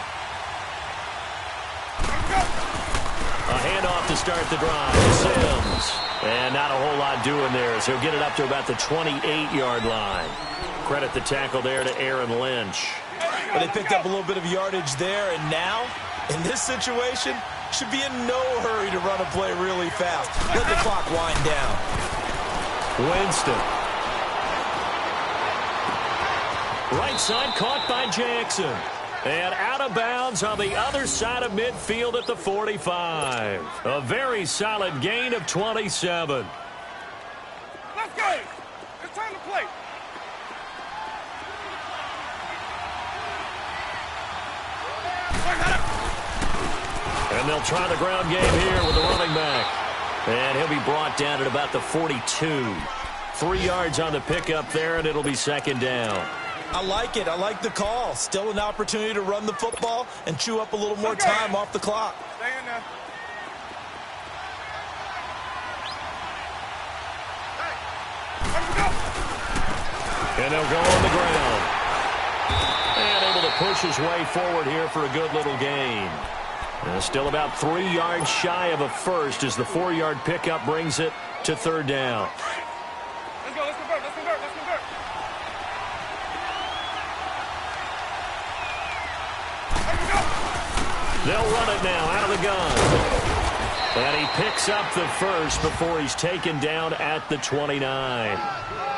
A handoff to start the drive. Sims. And not a whole lot doing there as he'll get it up to about the 28-yard line. Credit the tackle there to Aaron Lynch. Well, they picked up a little bit of yardage there, and now, in this situation, should be in no hurry to run a play really fast. Let the clock wind down. Winston. Right side caught by Jackson. And out of bounds on the other side of midfield at the 45. A very solid gain of 27. Let's go. It's time to play. And they'll try the ground game here with the running back. And he'll be brought down at about the 42. 3 yards on the pickup there, and it'll be 2nd down. I like it. I like the call. Still an opportunity to run the football and chew up a little more time off the clock. Stay in there. And they'll go on the ground. And able to push his way forward here for a good little gain. Still about 3 yards shy of a first as the 4-yard pickup brings it to third down. Let's go, let's convert, let's convert, let's convert. They'll run it now out of the gun. And he picks up the first before he's taken down at the 29.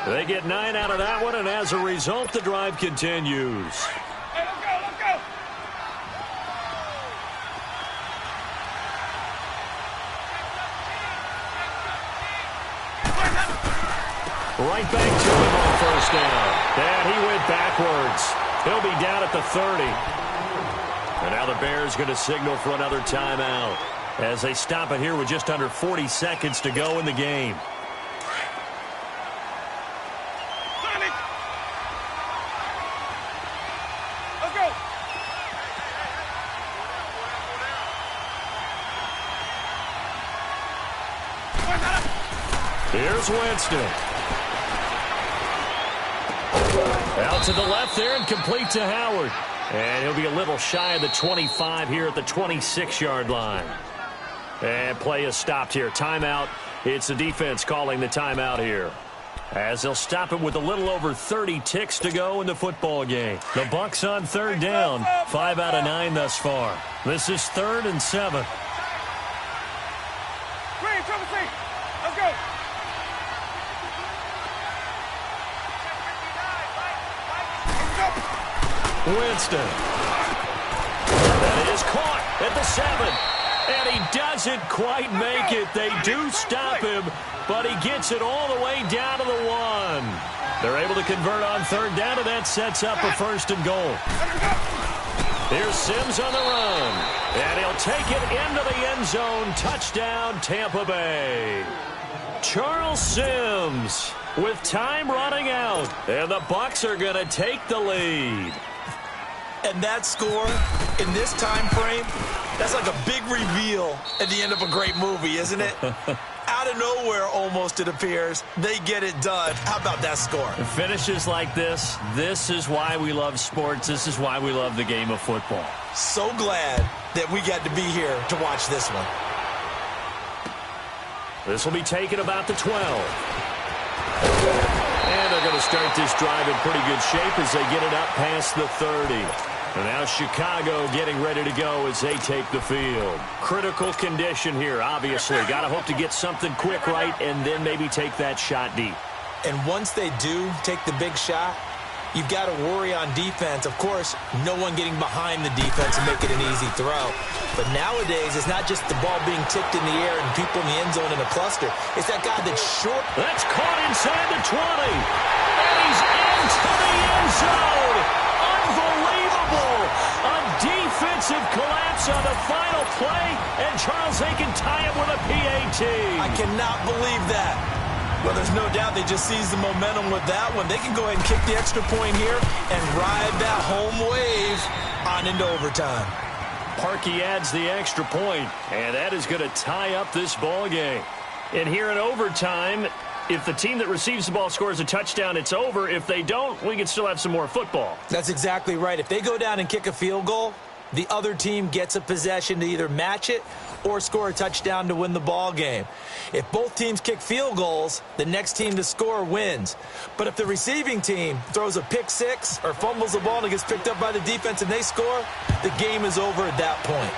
They get 9 out of that one, and as a result, the drive continues. Hey, let's go, let's go. Right back to him on first down. And he went backwards. He'll be down at the 30. And now the Bears going to signal for another timeout as they stop it here with just under 40 seconds to go in the game. Let's go. Here's Winston. Out to the left there and complete to Howard. And he'll be a little shy of the 25 here at the 26-yard line. And play is stopped here. Timeout. It's the defense calling the timeout here, as they'll stop it with a little over 30 ticks to go in the football game. The Bucs on third down. 5 out of 9 thus far. This is 3rd and 7. Green, trouble seat. Let's go. Winston. That is caught at the 7. And he doesn't quite make it. They do stop him, but he gets it all the way down to the 1. They're able to convert on third down, and that sets up a 1st and goal. Here's Sims on the run. And he'll take it into the end zone. Touchdown, Tampa Bay. Charles Sims with time running out. And the Bucs are going to take the lead. And that score in this time frame, that's like a big reveal at the end of a great movie, isn't it? Out of nowhere, almost, it appears, they get it done. How about that score? Finishes like this is why we love sports. This is why we love the game of football. So glad that we got to be here to watch this one. This will be taken about the 12. And they're going to start this drive in pretty good shape as they get it up past the 30. And now Chicago getting ready to go as they take the field. Critical condition here, obviously. Got to hope to get something quick right and then maybe take that shot deep. And once they do take the big shot, you've got to worry on defense. Of course, no one getting behind the defense and make it an easy throw. But nowadays, it's not just the ball being tipped in the air and people in the end zone in a cluster. It's that guy that's short. That's caught inside the 20. And he's into the end zone. Unbelievable. A defensive collapse on the final play, and Charles, they can tie it with a PAT. I cannot believe that. Well, there's no doubt they just seized the momentum with that one. They can go ahead and kick the extra point here and ride that home wave on into overtime. Parkey adds the extra point, and that is going to tie up this ball game. And here in overtime, if the team that receives the ball scores a touchdown, it's over. If they don't, we can still have some more football. That's exactly right. If they go down and kick a field goal, the other team gets a possession to either match it or score a touchdown to win the ball game. If both teams kick field goals, the next team to score wins. But if the receiving team throws a pick six or fumbles the ball and it gets picked up by the defense and they score, the game is over at that point.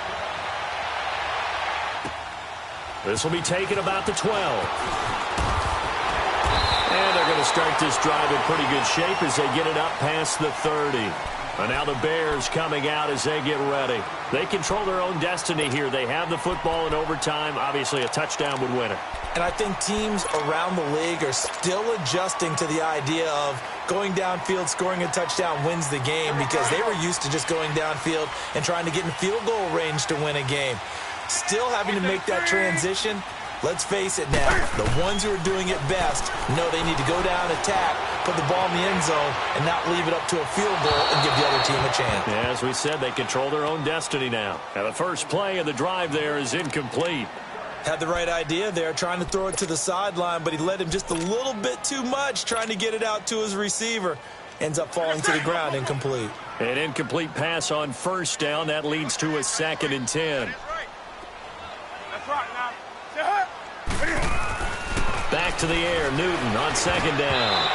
This will be taken about the 12. And they're going to start this drive in pretty good shape as they get it up past the 30. And now the Bears coming out as they get ready. They control their own destiny here. They have the football in overtime. Obviously, a touchdown would win it. And I think teams around the league are still adjusting to the idea of going downfield, scoring a touchdown wins the game, because they were used to just going downfield and trying to get in field goal range to win a game. Still having to make that transition. Let's face it now, the ones who are doing it best know they need to go down, attack, put the ball in the end zone, and not leave it up to a field goal and give the other team a chance. Yeah, as we said, they control their own destiny now. Now the first play of the drive there is incomplete. Had the right idea there, trying to throw it to the sideline, but he led him just a little bit too much, trying to get it out to his receiver. ends up falling to the ground incomplete. An incomplete pass on first down. That leads to a 2nd and 10. That's right now. Back to the air. Newton on 2nd down.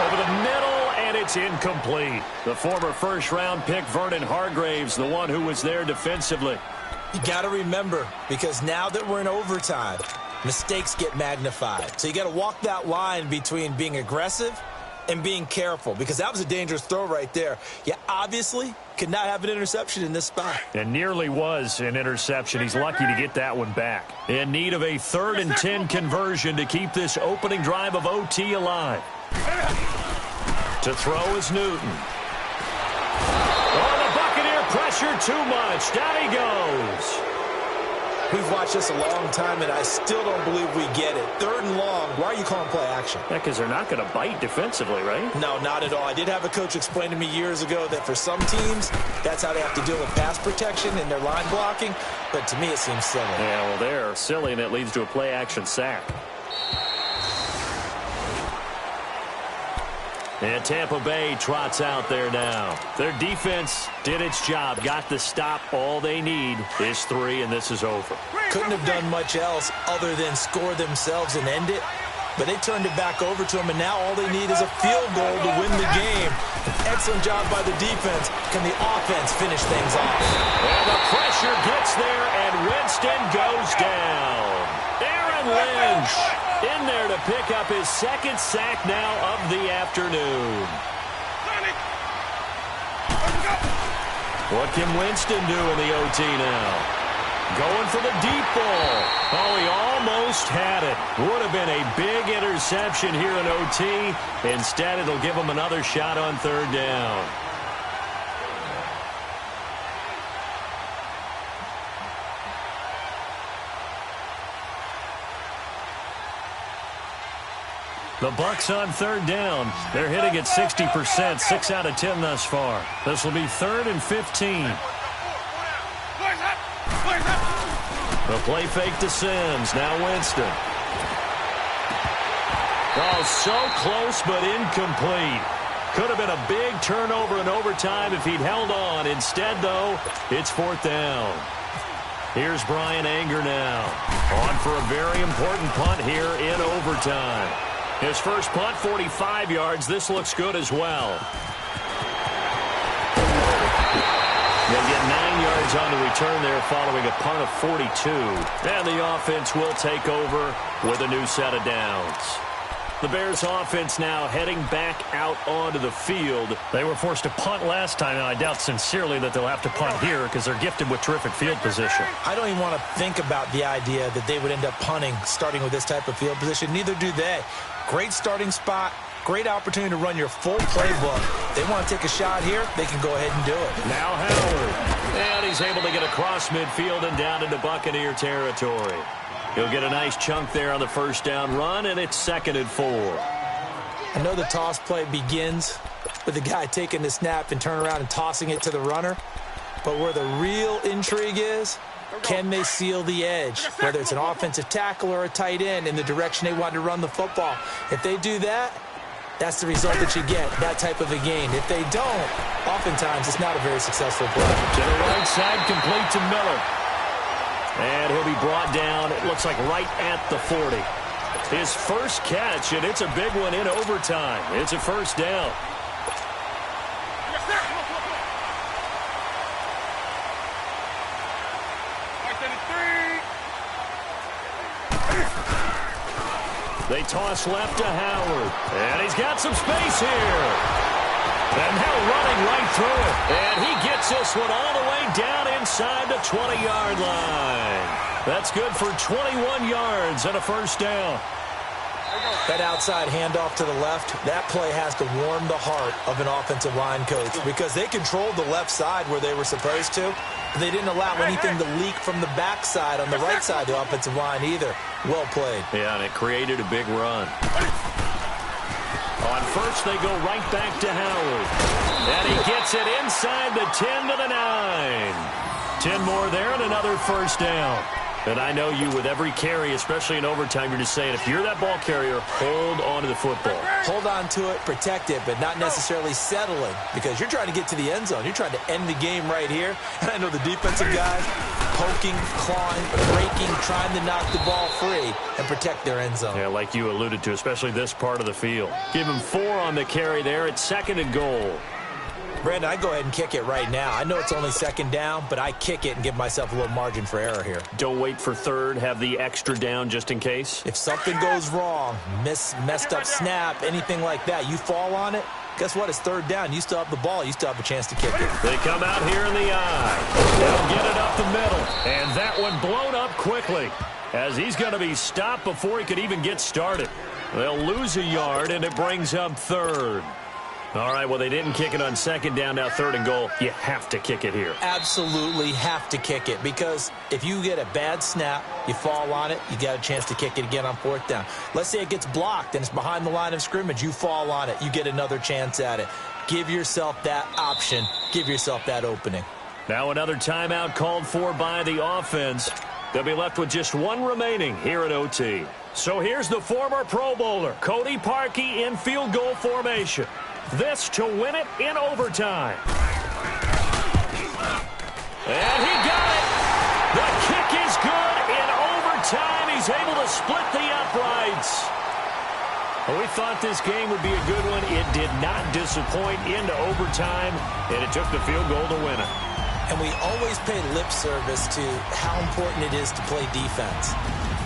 Over the middle, and it's incomplete. The former first-round pick, Vernon Hargraves, the one who was there defensively. You got to remember, because now that we're in overtime, mistakes get magnified. So you got to walk that line between being aggressive and being careful, because that was a dangerous throw right there. You obviously could not have an interception in this spot. And nearly was an interception. He's lucky to get that one back. In need of a 3rd and 10 conversion to keep this opening drive of OT alive. To throw is Newton. Oh, the Buccaneer pressure too much. Down he goes. We've watched this a long time, and I still don't believe we get it. 3rd and long. Why are you calling play action? Yeah, because they're not going to bite defensively, right? No, not at all. I did have a coach explain to me years ago that for some teams, that's how they have to deal with pass protection and their line blocking. But to me, it seems silly. Yeah, well, they're silly, and it leads to a play action sack. And Tampa Bay trots out there now. Their defense did its job, got the stop. All they need is 3, and this is over. Couldn't have done much else other than score themselves and end it. But they turned it back over to them, and now all they need is a field goal to win the game. Excellent job by the defense. Can the offense finish things off? And the pressure gets there, and Winston goes down. Aaron Lynch in there to pick up his 2nd sack now of the afternoon. What can Winston do in the OT now? Going for the deep ball. Oh, he almost had it. Would have been a big interception here in OT. Instead, it'll give him another shot on 3rd down. The Bucs on 3rd down. They're hitting at 60%, 6 out of 10 thus far. This will be 3rd and 15. The play fake to Sims. Now Winston. Oh, so close but incomplete. Could have been a big turnover in overtime if he'd held on. Instead, though, it's 4th down. Here's Brian Anger now. On for a very important punt here in overtime. His first punt, 45 yards. This looks good as well. They'll get 9 yards on the return there following a punt of 42. And the offense will take over with a new set of downs. The Bears offense now heading back out onto the field. They were forced to punt last time, and I doubt sincerely that they'll have to punt here because they're gifted with terrific field position. I don't even want to think about the idea that they would end up punting starting with this type of field position. Neither do they. Great starting spot. Great opportunity to run your full playbook. They want to take a shot here, they can go ahead and do it. Now Howard. And he's able to get across midfield and down into Buccaneer territory. He'll get a nice chunk there on the first down run, and it's 2nd and 4. I know the toss play begins with the guy taking the snap and turning around and tossing it to the runner. But where the real intrigue is, can they seal the edge? Whether it's an offensive tackle or a tight end in the direction they want to run the football. If they do that, that's the result that you get, that type of a gain. If they don't, oftentimes it's not a very successful play. To the right side, complete to Miller. And he'll be brought down, it looks like right at the 40. His first catch, and it's a big one in overtime. It's a first down. They toss left to Howard. And he's got some space here. And now running right through it. And he gets this one all the way down inside the 20-yard line. That's good for 21 yards and a first down. That outside handoff to the left, that play has to warm the heart of an offensive line coach because they controlled the left side where they were supposed to. But they didn't allow anything to leak from the backside on the right side of the offensive line either. Well played. Yeah, and it created a big run. On first, they go right back to Howard. And he gets it inside the 10 to the 9. 10 more there and another first down. And I know you, with every carry, especially in overtime, you're just saying, if you're that ball carrier, hold on to the football. Hold on to it, protect it, but not necessarily settling, because you're trying to get to the end zone. You're trying to end the game right here. And I know the defensive guys poking, clawing, breaking, trying to knock the ball free and protect their end zone. Yeah, like you alluded to, especially this part of the field. Give him 4 on the carry there. It's 2nd and goal. Brandon, I go ahead and kick it right now. I know it's only 2nd down, but I kick it and give myself a little margin for error here. Don't wait for 3rd. Have the extra down just in case. If something goes wrong, messed up snap, anything like that, you fall on it, guess what? It's 3rd down. You still have the ball. You still have a chance to kick it. They come out here in the eye. They'll get it up the middle. And that one blown up quickly, as he's going to be stopped before he could even get started. They'll lose a yard, and it brings up 3rd. All right, well, they didn't kick it on 2nd down, now 3rd and goal. You have to kick it here. Absolutely have to kick it, because if you get a bad snap, you fall on it, you got a chance to kick it again on 4th down. Let's say it gets blocked and it's behind the line of scrimmage. You fall on it, you get another chance at it. Give yourself that option. Give yourself that opening. Now another timeout called for by the offense. They'll be left with just 1 remaining here at OT. So here's the former Pro Bowler, Cody Parkey, in field goal formation. This to win it in overtime. And he got it. The kick is good in overtime. He's able to split the uprights. Well, we thought this game would be a good one. It did not disappoint into overtime, and it took the field goal to win it. And we always pay lip service to how important it is to play defense.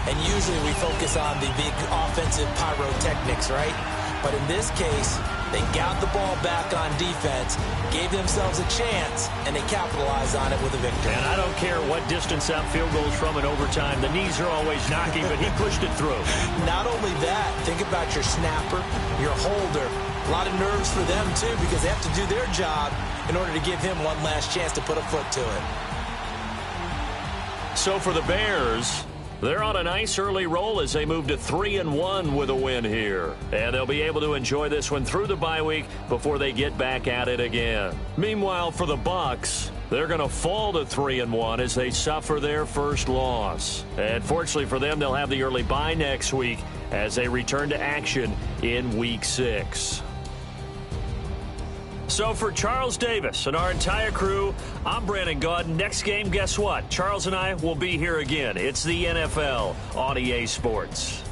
And usually we focus on the big offensive pyrotechnics, right? But in this case, they got the ball back on defense, gave themselves a chance, and they capitalized on it with a victory. And I don't care what distance that field goes from in overtime. The knees are always knocking, but he pushed it through. Not only that, think about your snapper, your holder. A lot of nerves for them, too, because they have to do their job in order to give him one last chance to put a foot to it. So for the Bears, they're on a nice early roll as they move to 3-1 with a win here. And they'll be able to enjoy this one through the bye week before they get back at it again. Meanwhile, for the Bucs, they're going to fall to 3-1 as they suffer their first loss. And fortunately for them, they'll have the early bye next week as they return to action in Week 6. So for Charles Davis and our entire crew, I'm Brandon Gaudin. Next game, guess what? Charles and I will be here again. It's the NFL on EA Sports.